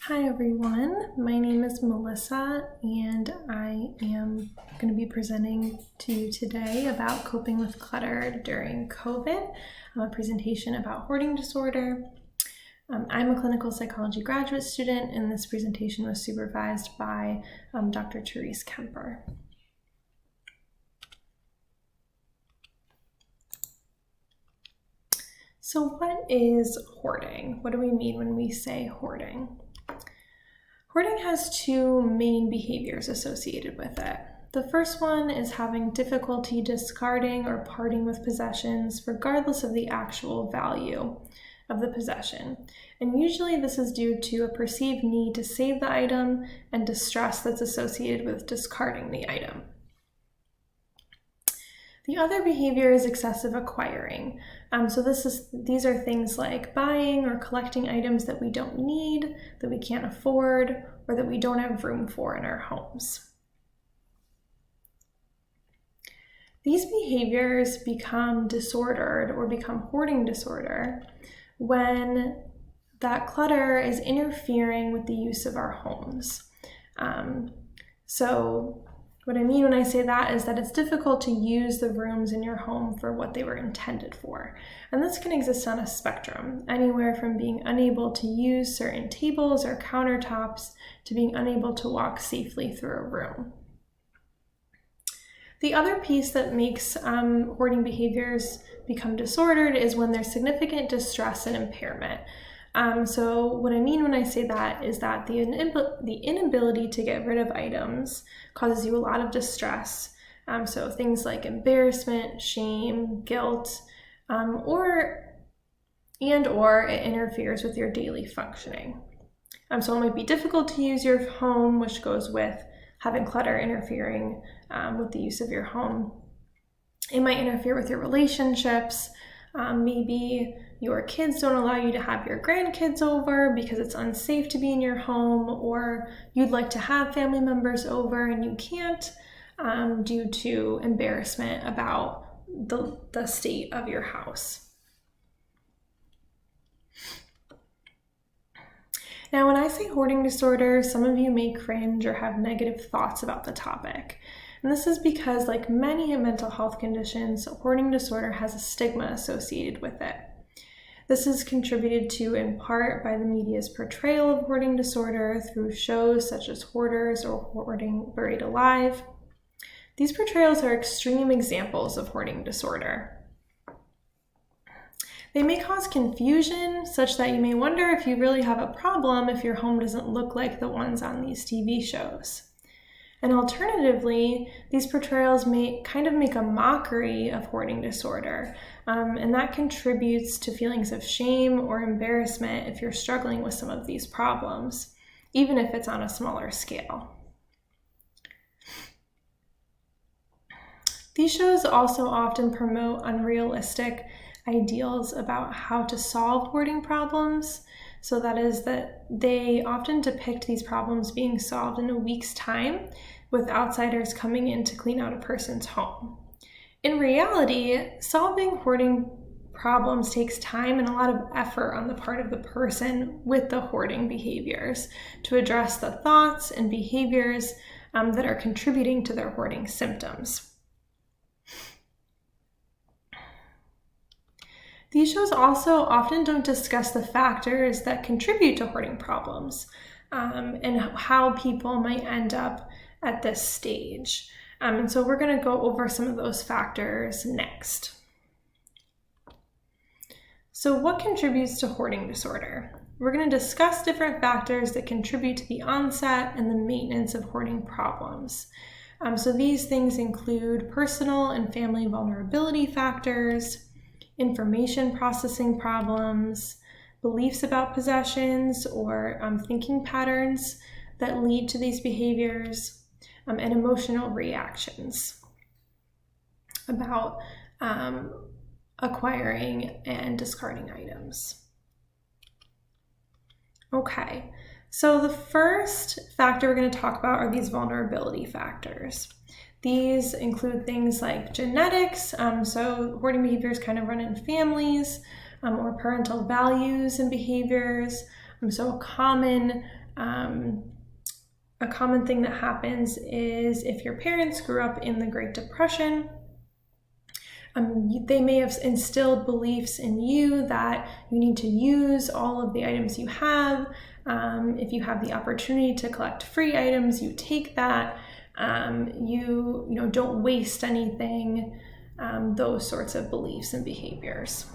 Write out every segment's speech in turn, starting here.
Hi everyone, my name is Melissa and I am going to be presenting to you today about coping with clutter during COVID, a presentation about hoarding disorder. I'm a clinical psychology graduate student and this presentation was supervised by Dr. Therese Kemper. So what is hoarding? What do we mean when we say hoarding? Hoarding has two main behaviors associated with it. The first one is having difficulty discarding or parting with possessions regardless of the actual value of the possession. And usually this is due to a perceived need to save the item and distress that's associated with discarding the item. The other behavior is excessive acquiring. These are things like buying or collecting items that we don't need, that we can't afford, or that we don't have room for in our homes. These behaviors become disordered or become hoarding disorder when that clutter is interfering with the use of our homes. What I mean when I say that is that it's difficult to use the rooms in your home for what they were intended for. And this can exist on a spectrum, anywhere from being unable to use certain tables or countertops to being unable to walk safely through a room. The other piece that makes hoarding behaviors become disordered is when there's significant distress and impairment. So what I mean when I say that is that the inability to get rid of items causes you a lot of distress. So things like embarrassment, shame, guilt, or it interferes with your daily functioning. So it might be difficult to use your home, which goes with having clutter interfering with the use of your home. It might interfere with your relationships. Maybe your kids don't allow you to have your grandkids over because it's unsafe to be in your home, or you'd like to have family members over and you can't due to embarrassment about the state of your house. Now, when I say hoarding disorder, some of you may cringe or have negative thoughts about the topic. And this is because, like many mental health conditions, hoarding disorder has a stigma associated with it. This is contributed to in part by the media's portrayal of hoarding disorder through shows such as Hoarders or Hoarding Buried Alive. These portrayals are extreme examples of hoarding disorder. They may cause confusion, such that you may wonder if you really have a problem if your home doesn't look like the ones on these TV shows. And alternatively, these portrayals may kind of make a mockery of hoarding disorder, and that contributes to feelings of shame or embarrassment if you're struggling with some of these problems, even if it's on a smaller scale. These shows also often promote unrealistic ideals about how to solve hoarding problems. So that is that they often depict these problems being solved in a week's time with outsiders coming in to clean out a person's home. In reality, solving hoarding problems takes time and a lot of effort on the part of the person with the hoarding behaviors to address the thoughts and behaviors that are contributing to their hoarding symptoms. These shows also often don't discuss the factors that contribute to hoarding problems and how people might end up at this stage. And so we're going to go over some of those factors next. So what contributes to hoarding disorder? We're going to discuss different factors that contribute to the onset and the maintenance of hoarding problems. So these things include personal and family vulnerability factors, information processing problems, beliefs about possessions or thinking patterns that lead to these behaviors, and emotional reactions about acquiring and discarding items. Okay, so the first factor we're going to talk about are these vulnerability factors. These include things like genetics, so hoarding behaviors kind of run in families, or parental values and behaviors. So a common A common thing that happens is if your parents grew up in the Great Depression, they may have instilled beliefs in you that you need to use all of the items you have. If you have the opportunity to collect free items, you take that. You don't waste anything. Those sorts of beliefs and behaviors.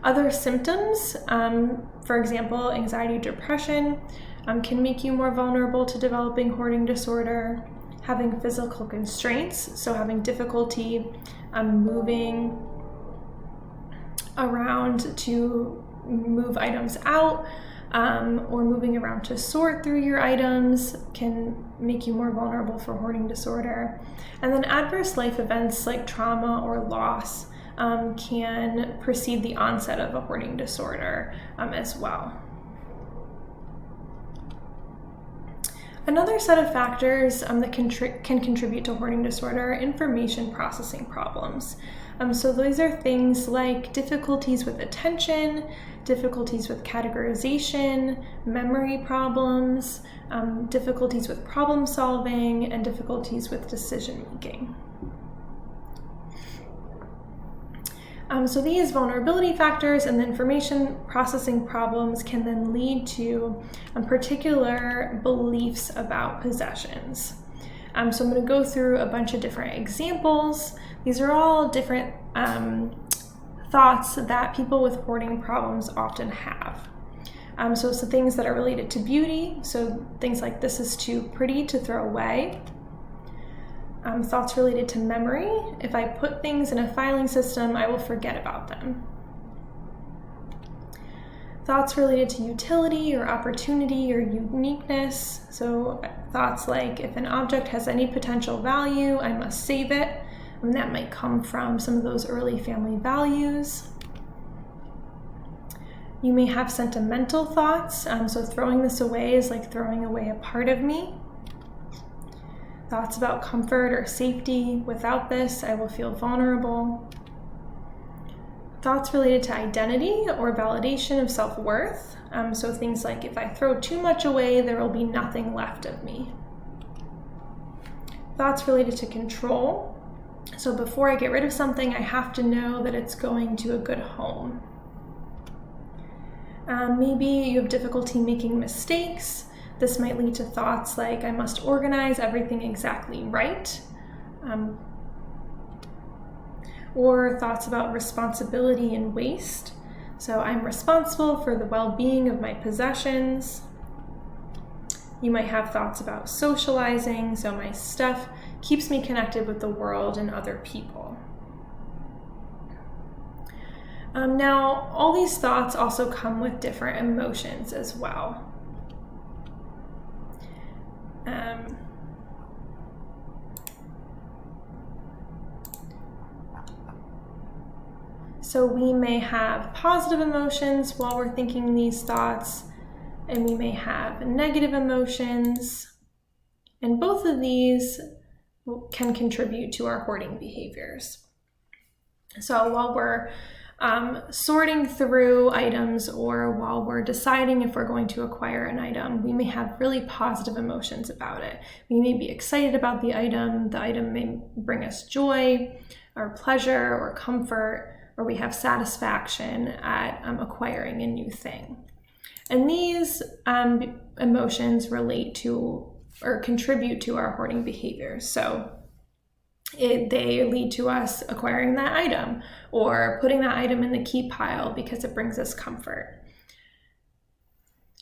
Other symptoms, for example, anxiety, depression, can make you more vulnerable to developing hoarding disorder. Having physical constraints, so having difficulty moving around to move items out, or moving around to sort through your items can make you more vulnerable for hoarding disorder. And then adverse life events like trauma or loss can precede the onset of a hoarding disorder as well. Another set of factors that can contribute to hoarding disorder are information processing problems. So those are things like difficulties with attention, difficulties with categorization, memory problems, difficulties with problem solving, and difficulties with decision making. So these vulnerability factors and the information processing problems can then lead to particular beliefs about possessions. So I'm going to go through a bunch of different examples. These are all different thoughts that people with hoarding problems often have. So things that are related to beauty, so things like this is too pretty to throw away. Thoughts related to memory. If I put things in a filing system, I will forget about them. Thoughts related to utility or opportunity or uniqueness. So thoughts like if an object has any potential value, I must save it. And that might come from some of those early family values. You may have sentimental thoughts. So throwing this away is like throwing away a part of me. Thoughts about comfort or safety. Without this, I will feel vulnerable. Thoughts related to identity or validation of self-worth. So things like if I throw too much away, there will be nothing left of me. Thoughts related to control. So before I get rid of something, I have to know that it's going to a good home. Maybe you have difficulty making mistakes. This might lead to thoughts like I must organize everything exactly right, or thoughts about responsibility and waste. So I'm responsible for the well-being of my possessions. You might have thoughts about socializing, so my stuff keeps me connected with the world and other people. Now, all these thoughts also come with different emotions as well. So we may have positive emotions while we're thinking these thoughts, and we may have negative emotions, and both of these can contribute to our hoarding behaviors. So while we're sorting through items, or while we're deciding if we're going to acquire an item, we may have really positive emotions about it. We may be excited about the item may bring us joy or pleasure or comfort, or we have satisfaction at acquiring a new thing. And these emotions relate to or contribute to our hoarding behavior. So they lead to us acquiring that item or putting that item in the keep pile because it brings us comfort.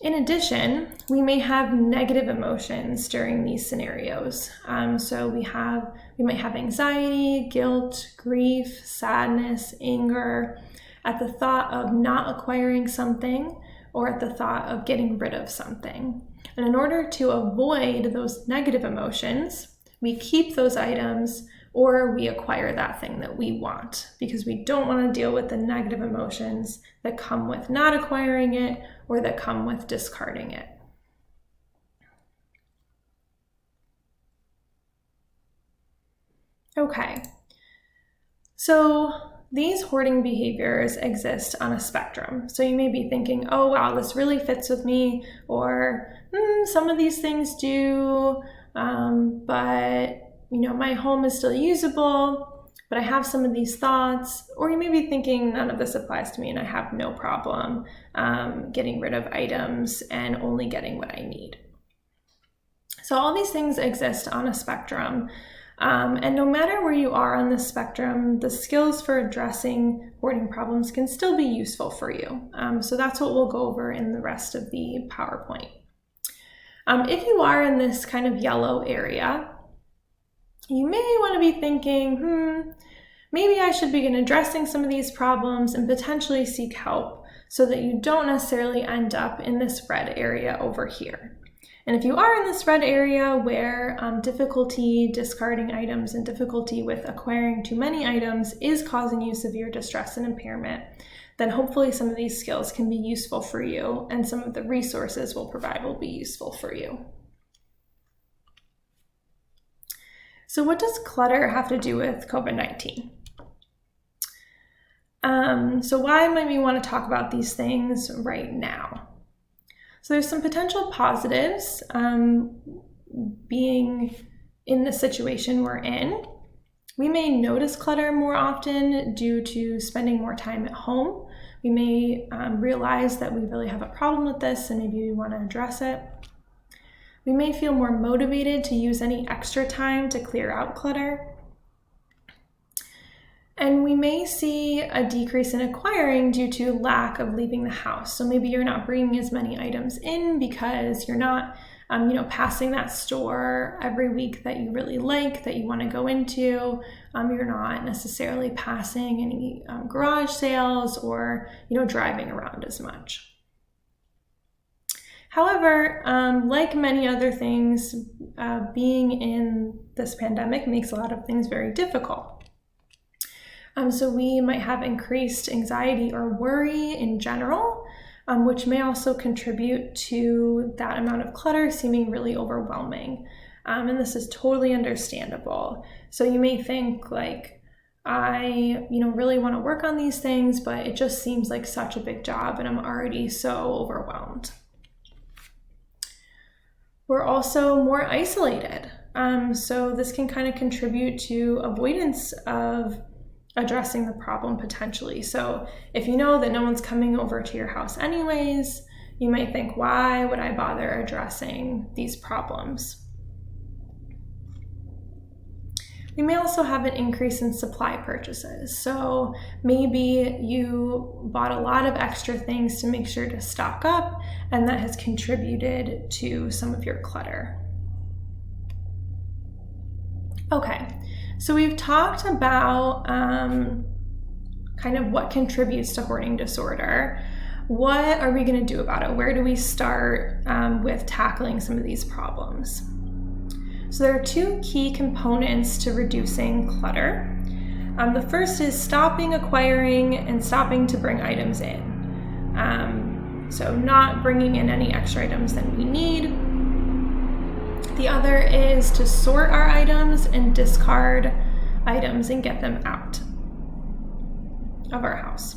In addition, we may have negative emotions during these scenarios. So we might have anxiety, guilt, grief, sadness, anger at the thought of not acquiring something or at the thought of getting rid of something. And in order to avoid those negative emotions, we keep those items or we acquire that thing that we want because we don't want to deal with the negative emotions that come with not acquiring it or that come with discarding it. Okay, so these hoarding behaviors exist on a spectrum. So you may be thinking, oh wow, this really fits with me, or some of these things do, but my home is still usable, but I have some of these thoughts. Or you may be thinking, none of this applies to me and I have no problem getting rid of items and only getting what I need. So all these things exist on a spectrum. And no matter where you are on the spectrum, the skills for addressing hoarding problems can still be useful for you. So that's what we'll go over in the rest of the PowerPoint. If you are in this kind of yellow area, you may want to be thinking, maybe I should begin addressing some of these problems and potentially seek help so that you don't necessarily end up in this red area over here. And if you are in this red area where difficulty discarding items and difficulty with acquiring too many items is causing you severe distress and impairment, then hopefully some of these skills can be useful for you, and some of the resources we'll provide will be useful for you. So what does clutter have to do with COVID-19? So why might we want to talk about these things right now? So there's some potential positives being in the situation we're in. We may notice clutter more often due to spending more time at home. We may realize that we really have a problem with this and maybe we want to address it. We may feel more motivated to use any extra time to clear out clutter. And we may see a decrease in acquiring due to lack of leaving the house. So maybe you're not bringing as many items in because you're not, passing that store every week that you really like, that you want to go into. You're not necessarily passing any garage sales or, driving around as much. However, like many other things, being in this pandemic makes a lot of things very difficult. So we might have increased anxiety or worry in general, which may also contribute to that amount of clutter seeming really overwhelming. And this is totally understandable. So you may think like, I really want to work on these things, but it just seems like such a big job and I'm already so overwhelmed. We're also more isolated. So this can kind of contribute to avoidance of addressing the problem potentially. So if you know that no one's coming over to your house anyways, you might think, why would I bother addressing these problems? We may also have an increase in supply purchases. So maybe you bought a lot of extra things to make sure to stock up, and that has contributed to some of your clutter. Okay. So we've talked about kind of what contributes to hoarding disorder. What are we going to do about it? Where do we start with tackling some of these problems? So there are two key components to reducing clutter. The first is stopping acquiring and stopping to bring items in. So not bringing in any extra items than we need. The other is to sort our items and discard items and get them out of our house.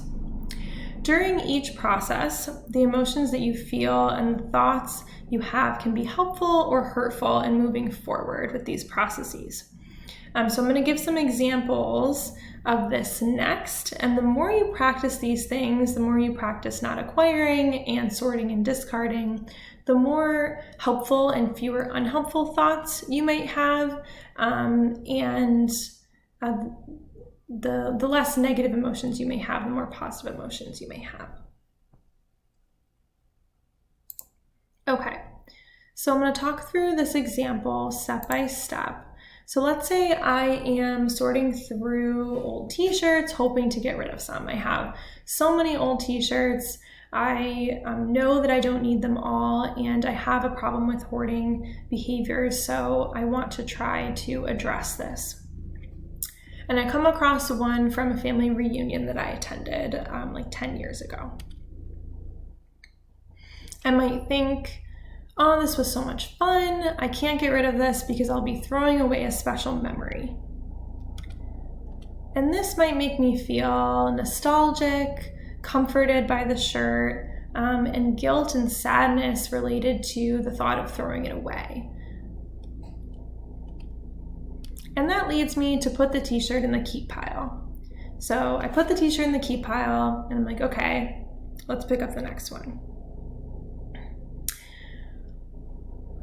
During each process, the emotions that you feel and the thoughts you have can be helpful or hurtful in moving forward with these processes. So I'm going to give some examples of this next. And the more you practice these things, the more you practice not acquiring and sorting and discarding, the more helpful and fewer unhelpful thoughts you might have, and the less negative emotions you may have, the more positive emotions you may have. Okay, so I'm going to talk through this example step by step. So let's say I am sorting through old t-shirts, hoping to get rid of some. I have so many old t-shirts. I know that I don't need them all, and I have a problem with hoarding behaviors, so I want to try to address this. And I come across one from a family reunion that I attended like 10 years ago. I might think, oh, this was so much fun. I can't get rid of this because I'll be throwing away a special memory. And this might make me feel nostalgic, comforted by the shirt, and guilt and sadness related to the thought of throwing it away. And that leads me to put the t-shirt in the keep pile. So I put the t-shirt in the keep pile and I'm like, okay, let's pick up the next one.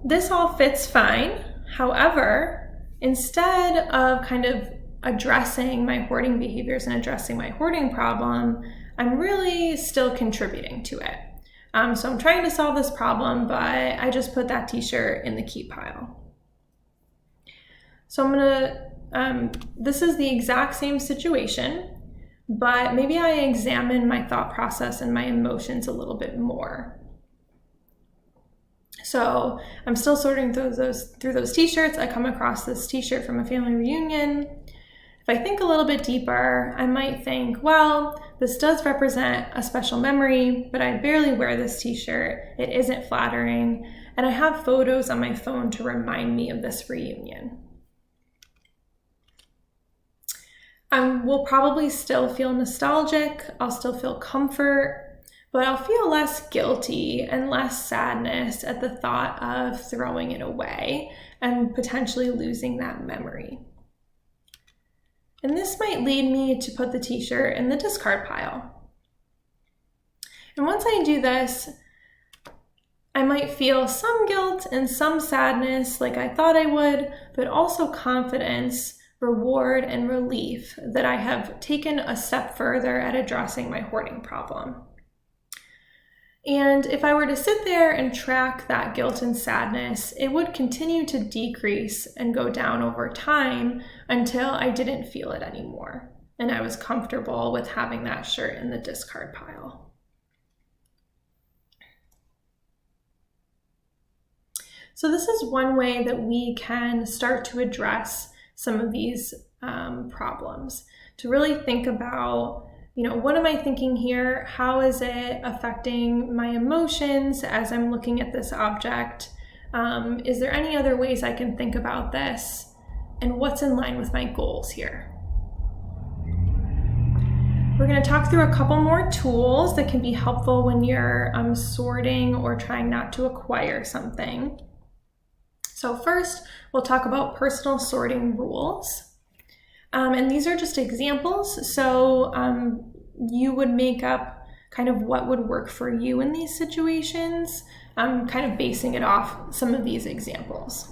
This all fits fine. However, instead of kind of addressing my hoarding behaviors and addressing my hoarding problem, I'm really still contributing to it. So I'm trying to solve this problem, but I just put that t-shirt in the keep pile. So I'm gonna, this is the exact same situation, but maybe I examine my thought process and my emotions a little bit more. So I'm still sorting through those t-shirts. I come across this t-shirt from a family reunion. If I think a little bit deeper, I might think, well, this does represent a special memory, but I barely wear this t-shirt. It isn't flattering, and I have photos on my phone to remind me of this reunion. I will probably still feel nostalgic. I'll still feel comfort, but I'll feel less guilty and less sadness at the thought of throwing it away and potentially losing that memory. And this might lead me to put the t-shirt in the discard pile. And once I do this, I might feel some guilt and some sadness like I thought I would, but also confidence, reward, and relief that I have taken a step further at addressing my hoarding problem. And if I were to sit there and track that guilt and sadness, it would continue to decrease and go down over time until I didn't feel it anymore. And I was comfortable with having that shirt in the discard pile. So this is one way that we can start to address some of these problems, to really think about, what am I thinking here? How is it affecting my emotions as I'm looking at this object? Is there any other ways I can think about this? And what's in line with my goals here? We're going to talk through a couple more tools that can be helpful when you're sorting or trying not to acquire something. So first, we'll talk about personal sorting rules. And these are just examples. So you would make up kind of what would work for you in these situations. I'm kind of basing it off some of these examples.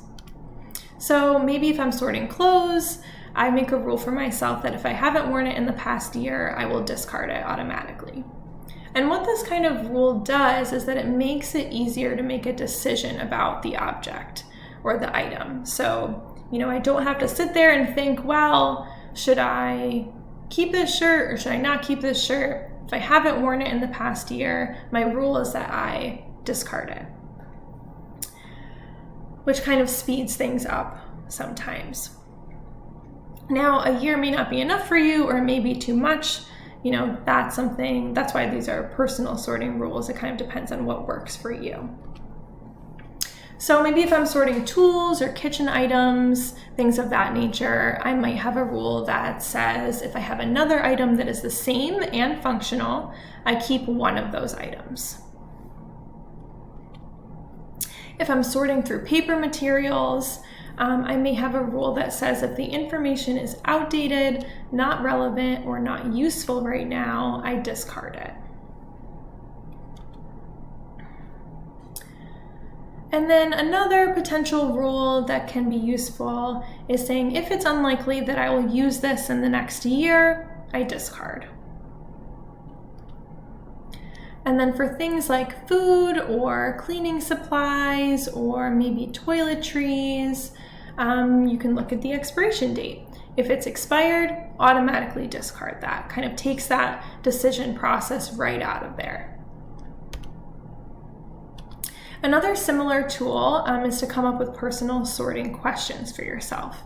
So maybe if I'm sorting clothes, I make a rule for myself that if I haven't worn it in the past year, I will discard it automatically. And what this kind of rule does is that it makes it easier to make a decision about the object or the item. So, I don't have to sit there and think, well, should I keep this shirt or should I not keep this shirt? If I haven't worn it in the past year, my rule is that I discard it, which kind of speeds things up sometimes. Now, a year may not be enough for you or maybe too much. That's why these are personal sorting rules. It kind of depends on what works for you. So maybe if I'm sorting tools or kitchen items, things of that nature, I might have a rule that says if I have another item that is the same and functional, I keep one of those items. If I'm sorting through paper materials, I may have a rule that says if the information is outdated, not relevant, or not useful right now, I discard it. And then another potential rule that can be useful is saying if it's unlikely that I will use this in the next year, I discard. And then for things like food or cleaning supplies or maybe toiletries, you can look at the expiration date. If it's expired, automatically discard that. Kind of takes that decision process right out of there. Another similar tool is to come up with personal sorting questions for yourself.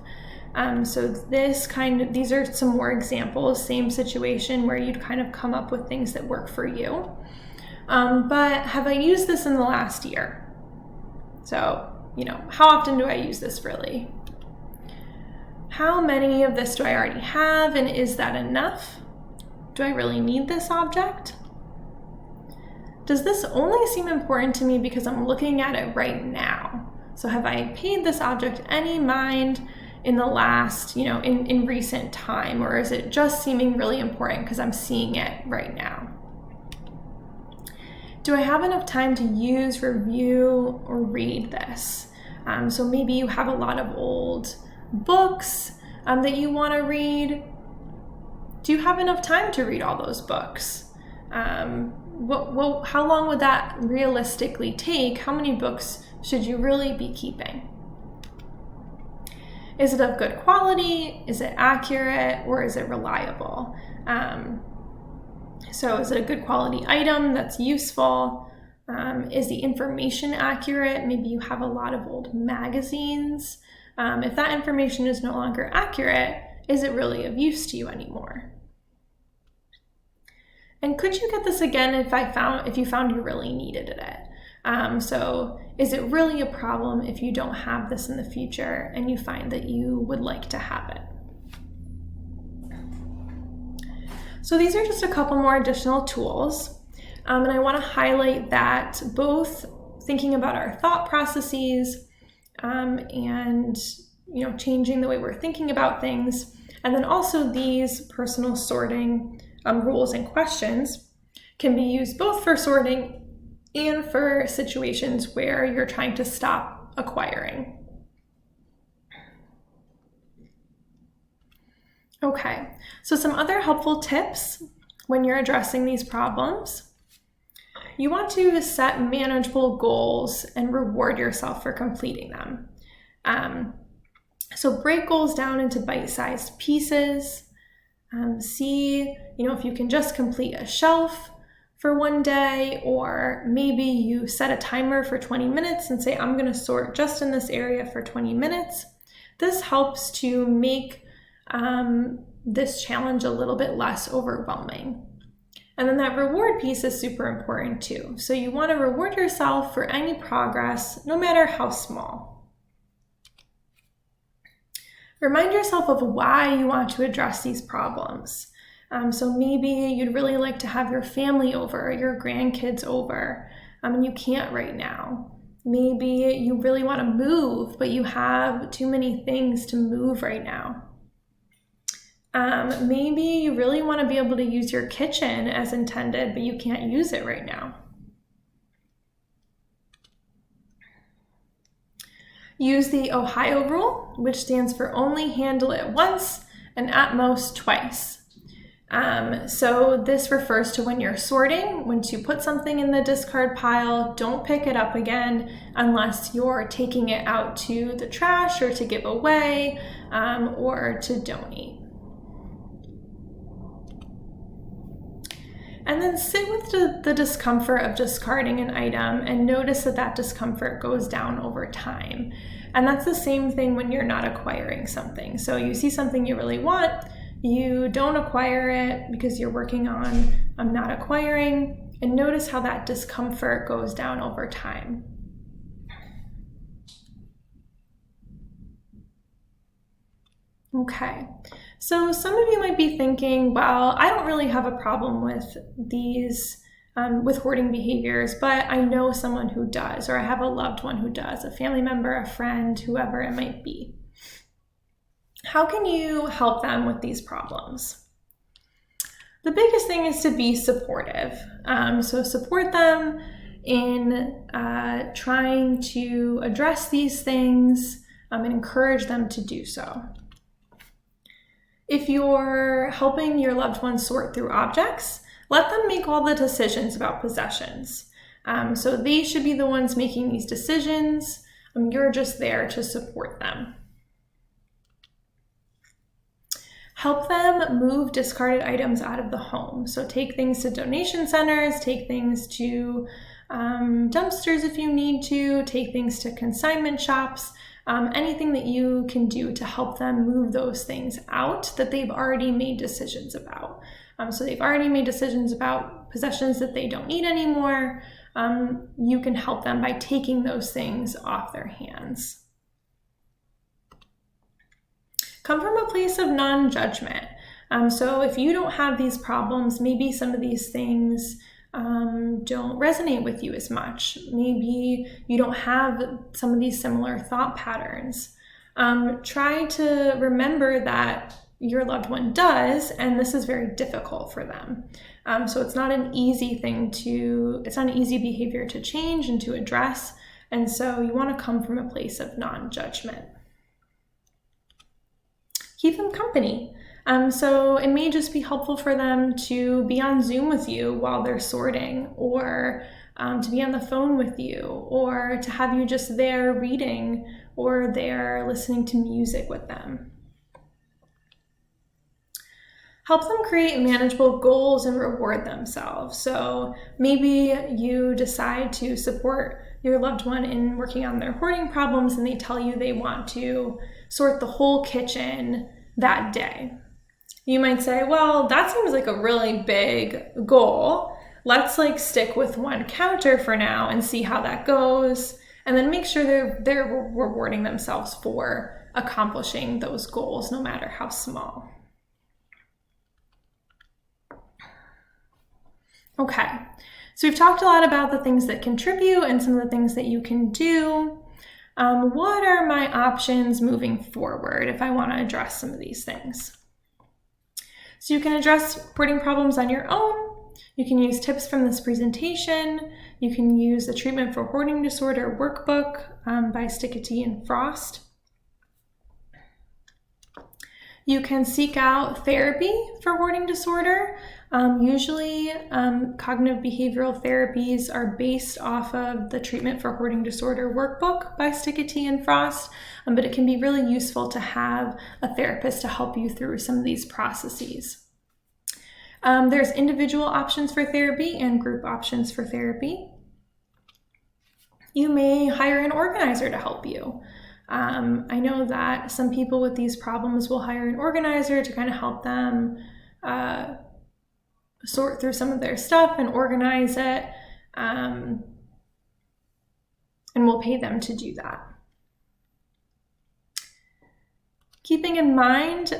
So these are some more examples, same situation where you'd kind of come up with things that work for you. But have I used this in the last year? So, how often do I use this really? How many of this do I already have, and is that enough? Do I really need this object? Does this only seem important to me because I'm looking at it right now? So have I paid this object any mind in the last, in recent time, or is it just seeming really important because I'm seeing it right now? Do I have enough time to use, review, or read this? So maybe you have a lot of old books that you want to read. Do you have enough time to read all those books? How long would that realistically take? How many books should you really be keeping? Is it of good quality? Is it accurate? Or is it reliable? So is it a good quality item that's useful? Is the information accurate? Maybe you have a lot of old magazines. If that information is no longer accurate, is it really of use to you anymore? And could you get this again if you found you really needed it? So is it really a problem if you don't have this in the future and you find that you would like to have it? So these are just a couple more additional tools. And I want to highlight that both thinking about our thought processes and changing the way we're thinking about things, and then also these personal sorting rules and questions can be used both for sorting and for situations where you're trying to stop acquiring. Okay, so some other helpful tips when you're addressing these problems. You want to set manageable goals and reward yourself for completing them. So break goals down into bite-sized pieces. See, if you can just complete a shelf for one day, or maybe you set a timer for 20 minutes and say, I'm going to sort just in this area for 20 minutes. This helps to make this challenge a little bit less overwhelming. And then that reward piece is super important too. So you want to reward yourself for any progress, no matter how small. Remind yourself of why you want to address these problems. So maybe you'd really like to have your family over, your grandkids over, and you can't right now. Maybe you really want to move, but you have too many things to move right now. Maybe you really want to be able to use your kitchen as intended, but you can't use it right now. Use the Ohio rule, which stands for only handle it once and at most twice. So this refers to when you're sorting. Once you put something in the discard pile, don't pick it up again unless you're taking it out to the trash or to give away or to donate. And then sit with the discomfort of discarding an item and notice that discomfort goes down over time. And that's the same thing when you're not acquiring something. So you see something you really want, you don't acquire it because you're working on not acquiring, and notice how that discomfort goes down over time. Okay, so some of you might be thinking, well, I don't really have a problem with these, with hoarding behaviors, but I know someone who does, or I have a loved one who does, a family member, a friend, whoever it might be. How can you help them with these problems? The biggest thing is to be supportive. So support them in trying to address these things and encourage them to do so. If you're helping your loved ones sort through objects, let them make all the decisions about possessions. So they should be the ones making these decisions. You're just there to support them. Help them move discarded items out of the home. So take things to donation centers, take things to dumpsters if you need to, take things to consignment shops, anything that you can do to help them move those things out that they've already made decisions about. So they've already made decisions about possessions that they don't need anymore. You can help them by taking those things off their hands. come from a place of non-judgment. So if you don't have these problems, maybe some of these things don't resonate with you as much. Maybe you don't have some of these similar thought patterns. Try to remember that your loved one does, and this is very difficult for them. So it's not an easy behavior to change and to address. And so you want to come from a place of non-judgment. Keep them company. So it may just be helpful for them to be on Zoom with you while they're sorting, or to be on the phone with you, or to have you just there reading, or there listening to music with them. Help them create manageable goals and reward themselves. So maybe you decide to support your loved one in working on their hoarding problems, and they tell you they want to sort the whole kitchen that day. You might say, well, that seems like a really big goal. Let's stick with one counter for now and see how that goes. And then make sure they're rewarding themselves for accomplishing those goals, no matter how small. Okay, so we've talked a lot about the things that contribute and some of the things that you can do. What are my options moving forward if I want to address some of these things? So you can address hoarding problems on your own. You can use tips from this presentation. You can use the Treatment for Hoarding Disorder workbook by Stickety and Frost. You can seek out therapy for hoarding disorder. Usually, cognitive behavioral therapies are based off of the Treatment for Hoarding Disorder workbook by Stickety and Frost, but it can be really useful to have a therapist to help you through some of these processes. There's individual options for therapy and group options for therapy. You may hire an organizer to help you. I know that some people with these problems will hire an organizer to kind of help them sort through some of their stuff and organize it, and we'll pay them to do that. Keeping in mind,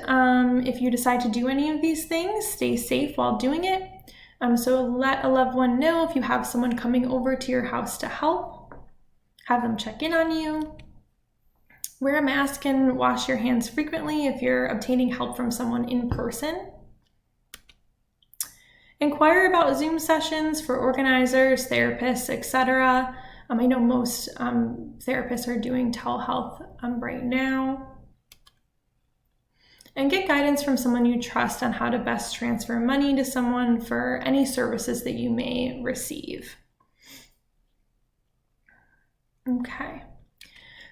if you decide to do any of these things, stay safe while doing it. So let a loved one know if you have someone coming over to your house to help. Have them check in on you. Wear a mask and wash your hands frequently if you're obtaining help from someone in person. Inquire about Zoom sessions for organizers, therapists, etc. I know most therapists are doing telehealth right now. And get guidance from someone you trust on how to best transfer money to someone for any services that you may receive. Okay.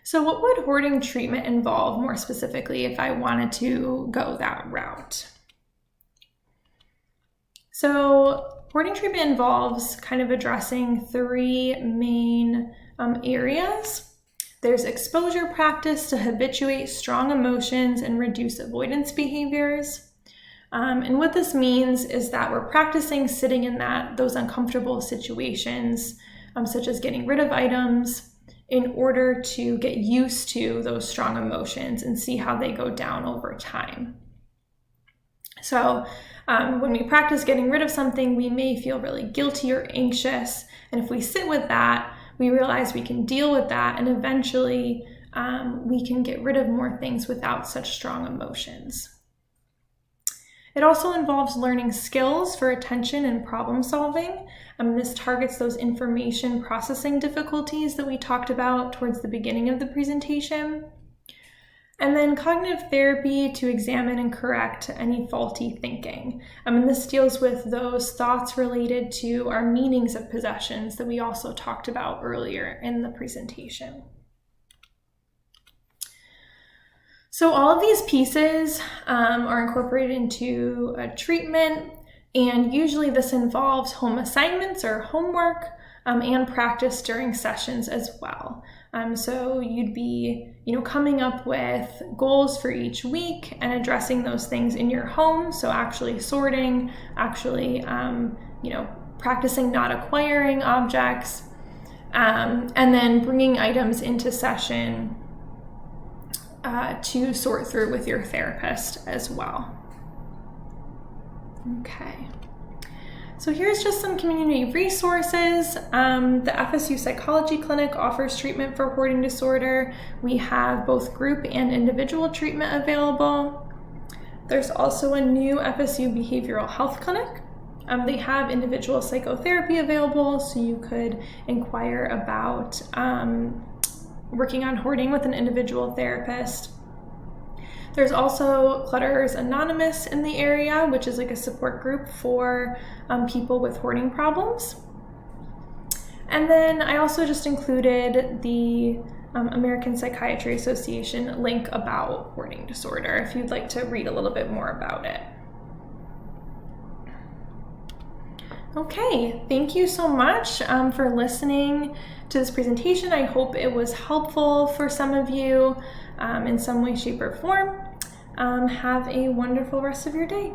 So what would hoarding treatment involve more specifically if I wanted to go that route? So hoarding treatment involves kind of addressing three main areas. There's exposure practice to habituate strong emotions and reduce avoidance behaviors. And what this means is that we're practicing sitting in those uncomfortable situations, such as getting rid of items, in order to get used to those strong emotions and see how they go down over time. So when we practice getting rid of something, we may feel really guilty or anxious. And if we sit with that, we realize we can deal with that, and eventually we can get rid of more things without such strong emotions. It also involves learning skills for attention and problem solving. This targets those information processing difficulties that we talked about towards the beginning of the presentation. And then cognitive therapy to examine and correct any faulty thinking. This deals with those thoughts related to our meanings of possessions that we also talked about earlier in the presentation. So all of these pieces are incorporated into a treatment, and usually this involves home assignments or homework and practice during sessions as well. So you'd be, coming up with goals for each week and addressing those things in your home. So actually sorting, practicing not acquiring objects, and then bringing items into session to sort through with your therapist as well. Okay. So here's just some community resources. The FSU Psychology Clinic offers treatment for hoarding disorder. We have both group and individual treatment available. There's also a new FSU Behavioral Health Clinic. They have individual psychotherapy available, so you could inquire about working on hoarding with an individual therapist. There's also Clutter's Anonymous in the area, which is like a support group for people with hoarding problems. And then I also just included the American Psychiatry Association link about hoarding disorder if you'd like to read a little bit more about it. Okay, thank you so much for listening to this presentation. I hope it was helpful for some of you in some way, shape, or form. Have a wonderful rest of your day.